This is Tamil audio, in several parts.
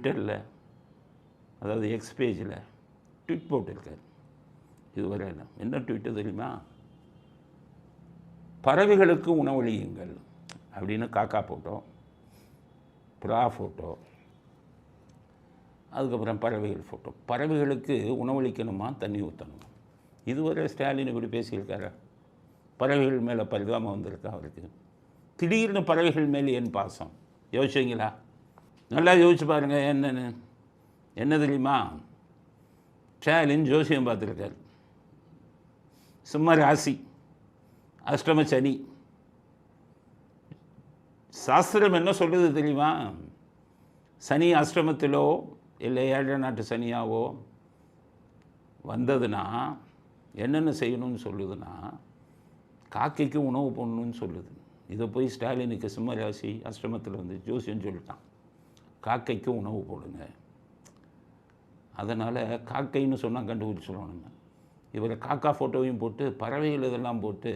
ட்விட்டரில், அதாவது எக்ஸ் பேஜில் ட்வீட் போட்டிருக்காரு. இதுவரை என்ன ட்வீட்டு தெரியுமா? பறவைகளுக்கு உணவளியுங்கள் அப்படின்னு காக்கா ஃபோட்டோ, புறா ஃபோட்டோ, அதுக்கப்புறம் பறவைகள் ஃபோட்டோ. பறவைகளுக்கு உணவளிக்கணுமா, தண்ணி ஊற்றணுமா? இதுவரை ஸ்டாலின் இப்படி பேசியிருக்காரா? பறவைகள் மேலே பரிதாபம் வந்திருக்கா அவருக்கு? திடீர்னு பறவைகள் மேலே என் பாசம் யோசிச்சிங்களா? நல்லா யோசிச்சு பாருங்கள். என்ன தெரியுமா? ஸ்டாலின் ஜோசியம் பார்த்துருக்காரு. சிம்ம ராசி, அஷ்டம சனி. சாஸ்திரம் என்ன சொல்லுது தெரியுமா? சனி அஷ்டமத்திலோ இல்லை 7 நாட்டு சனியாவோ வந்ததுன்னா என்னென்ன செய்யணும்னு சொல்லுதுன்னா, காக்கைக்கு உணவு போடணும்னு சொல்லுது. இதை போய் ஸ்டாலினுக்கு சிம்ம ராசி அஷ்டமத்தில் வந்து ஜோசியம் சொல்லிட்டான், காக்கைக்கு உணவு போடுங்க. அதனால் காக்கைன்னு சொன்னால் கண்டுபிடிச்சிடுவோம் நம்ம. இவர் காக்கா ஃபோட்டோவையும் போட்டு பறவைகள் இதெல்லாம் போட்டு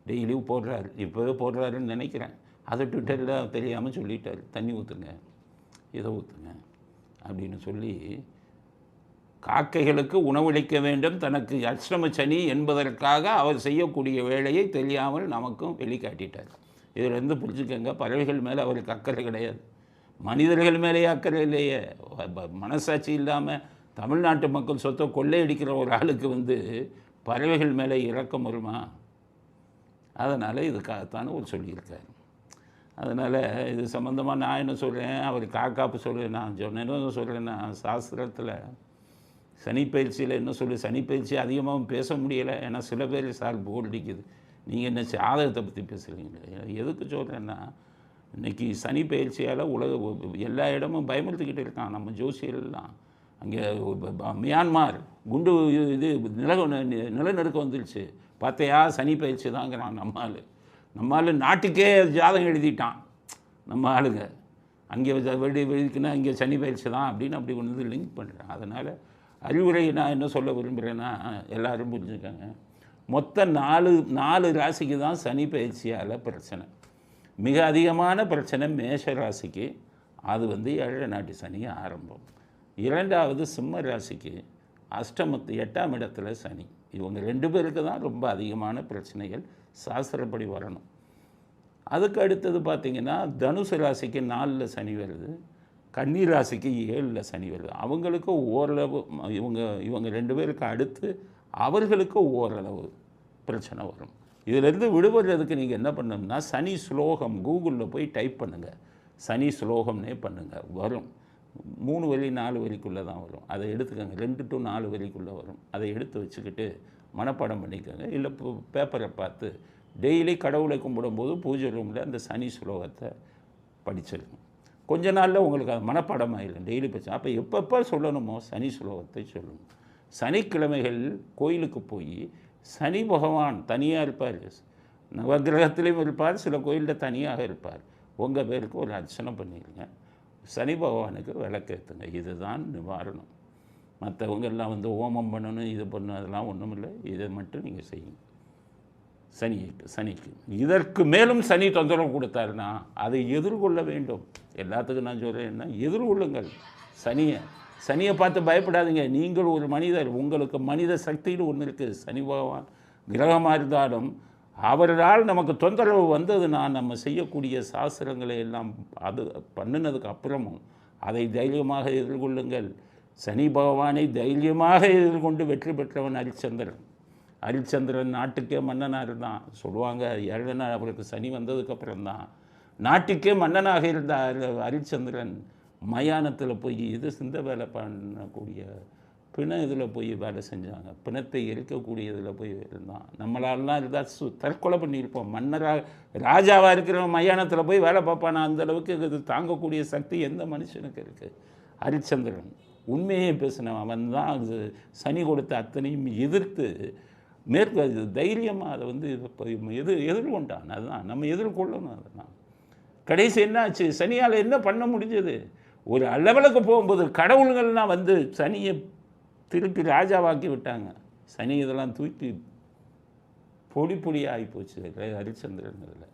டெய்லியும் போடுறாரு. இப்போவே போடுறாருன்னு நினைக்கிறேன். அதை ட்விட்டரில் தெரியாமல் சொல்லிட்டார், தண்ணி ஊற்றுங்க, இதை ஊற்றுங்க அப்படின்னு சொல்லி காக்கைகளுக்கு உணவளிக்க வேண்டும் தனக்கு அஷ்டம சனி என்பதற்காக அவர் செய்யக்கூடிய வேலையை தெரியாமல் நமக்கும் வெளிக்காட்டிட்டார். இதிலிருந்து புரிஞ்சுக்கங்க, பறவைகள் மேலே அவருக்கு அக்கறை கிடையாது, மனிதர்கள் மேலேயே அக்கறை இல்லையே. மனசாட்சி இல்லாமல் தமிழ்நாட்டு மக்கள் சொத்தை கொள்ளையடிக்கிற ஒரு ஆளுக்கு வந்து பறவைகள் மேலே இரக்கம் வருமா? அதனால் இதுக்காகத்தானே ஒரு சொல்லியிருக்காரு. அதனால் இது சம்மந்தமாக நான் என்ன சொல்கிறேன், அவர் காக்காப்பு சொல்கிறேன், நான் என்ன சொல்கிறேன்னா, சாஸ்திரத்தில் சனிப்பயிற்சியில் என்ன சொல்லு, சனிப்பயிற்சி அதிகமாகவும் பேச முடியலை. ஏன்னா சில பேர் சார் போர் அடிக்குது, நீங்கள் என்ன ஜாதகத்தை பற்றி பேசுகிறீங்களே. எதுக்கு சொல்கிறேன்னா, இன்றைக்கி சனி பயிற்சியால் எல்லா இடமும் பயமுறுத்திக்கிட்டு இருக்கான் நம்ம ஜோசியர்லாம். அங்கே மியான்மார் குண்டு இது நிலநடுக்கம் வந்துடுச்சு பார்த்தையா, சனி பயிற்சி தாங்கிறான் நம்மால் நாட்டுக்கே ஜாதகம் எழுதிட்டான் நம்ம ஆளுங்க. அங்கே வெடிக்குன்னா இங்கே சனி பயிற்சி தான் அப்படின்னு அப்படி ஒன்று லிங்க் பண்ணுறேன். அதனால் அறிவுரை நான் என்ன சொல்ல விரும்புகிறேன்னா, எல்லோரும் புரிஞ்சுக்கங்க, மொத்தம் 4 ராசிக்கு தான் சனி பயிற்சியால் பிரச்சனை. மிக அதிகமான பிரச்சனை மேஷ ராசிக்கு, அது வந்து 7 நாட்டு சனி ஆரம்பம். 2வது சிம்ம ராசிக்கு அஷ்டமத்து 8ஆம் இடத்துல சனி. இவங்க 2 பேருக்கு தான் ரொம்ப அதிகமான பிரச்சனைகள் சாஸ்திரப்படி வரணும். அதுக்கு அடுத்தது பார்த்திங்கன்னா தனுசு ராசிக்கு 4ல் சனி வருது, கன்னி ராசிக்கு 7ல் சனி வருது. அவங்களுக்கு ஓரளவு இவங்க 2 பேருக்கு அடுத்து அவர்களுக்கு ஓரளவு பிரச்சனை வரும். இதிலேருந்து விடுபடுறதுக்கு நீங்கள் என்ன பண்ணணும்னா, சனி ஸ்லோகம் கூகுளில் போய் டைப் பண்ணுங்கள், சனி ஸ்லோகம்னே பண்ணுங்கள், வரும். 3 வரி 4 வரிக்குள்ளே தான் வரும். அதை எடுத்துக்கோங்க, 2 to 4 வரிக்குள்ளே வரும். அதை எடுத்து வச்சுக்கிட்டு மனப்பாடம் பண்ணிக்கோங்க. இல்லை பேப்பரை பார்த்து டெய்லி கடவுளை கும்பிடும்போது பூஜை ரூமில் அந்த சனி ஸ்லோகத்தை படிச்சிருக்கும். கொஞ்ச நாளில் உங்களுக்கு அது மனப்பாடம் ஆகிடும், டெய்லி படிச்சு. அப்போ எப்பப்போ சொல்லணுமோ சனி ஸ்லோகத்தை சொல்லணும். சனிக்கிழமைகள் கோயிலுக்கு போய், சனி பகவான் தனியாக இருப்பார், நவகிரகத்திலையும் இருப்பார், சில கோயிலில் தனியாக இருப்பார். உங்கள் பேருக்கு ஒரு அர்ச்சனை பண்ணிடுங்க, சனி பகவானுக்கு விளக்கேற்றுங்க. இதுதான் நிவாரணம். மற்றவங்க எல்லாம் வந்து ஹோமம் பண்ணணும், இது பண்ணணும், அதெல்லாம் ஒன்றும் இல்லை. இதை மட்டும் நீங்கள் செய்யுங்க சனிக்கு. இதற்கு மேலும் சனி தொந்தரவு கொடுத்தாருன்னா அதை எதிர்கொள்ள வேண்டும். எல்லாத்துக்கும் நான் சொல்கிறேன்னா, எதிர்கொள்ளுங்கள் சனியை பார்த்து பயப்படாதீங்க. நீங்கள் ஒரு மனிதர், உங்களுக்கு மனித சக்தின்னு ஒன்று இருக்குது. சனி பகவான் கிரகமாக இருந்தாலும் அவரால் நமக்கு தொந்தரவு வந்ததுன்னா நம்ம செய்யக்கூடிய சாஸ்திரங்களை எல்லாம் அது பண்ணினதுக்கு அப்புறமும் அதை தைரியமாக எதிர்கொள்ளுங்கள். சனி பகவானை தைரியமாக எதிர்கொண்டு வெற்றி பெற்றவன் ஹரிச்சந்திரன் நாட்டுக்கே மன்னனாக இருந்தான் சொல்லுவாங்க. 7 நாள் அவருக்கு சனி வந்ததுக்கப்புறம்தான் நாட்டுக்கே மன்னனாக இருந்தார் ஹரிச்சந்திரன். மயானத்தில் போய் இது சிந்த வேலை பண்ணக்கூடிய இதில் போய் வேலை செஞ்சாங்க, பிணத்தை எரிக்கக்கூடியதில் போய் இருந்தான். நம்மளாலாம் இருந்தால் தற்கொலை பண்ணியிருப்போம். மன்னராக ராஜாவாக இருக்கிறவன் மயானத்தில் போய் வேலை பார்ப்பானா? அந்தளவுக்கு இது தாங்கக்கூடிய சக்தி எந்த மனுஷனுக்கு இருக்குது? ஹரிச்சந்திரன் உண்மையே பேசினவன். அவன் தான் அது சனி கொடுத்த அத்தனையும் எதிர்த்து தைரியமாக அதை வந்து எதிர்கொண்டான். அதுதான் நம்ம எதிர்கொள்ளணும். அதெல்லாம் கடைசி என்ன ஆச்சு? சனியால் என்ன பண்ண முடிஞ்சது? ஒரு லெவலுக்கு போகும்போது கடவுள்கள்லாம் வந்து சனியை திருப்பி ராஜாவாக்கி விட்டாங்க. சனி இதெல்லாம் தூக்கி பொடி பொடியாக ஆகி போச்சு ஹரிச்சந்திரன் இதில்.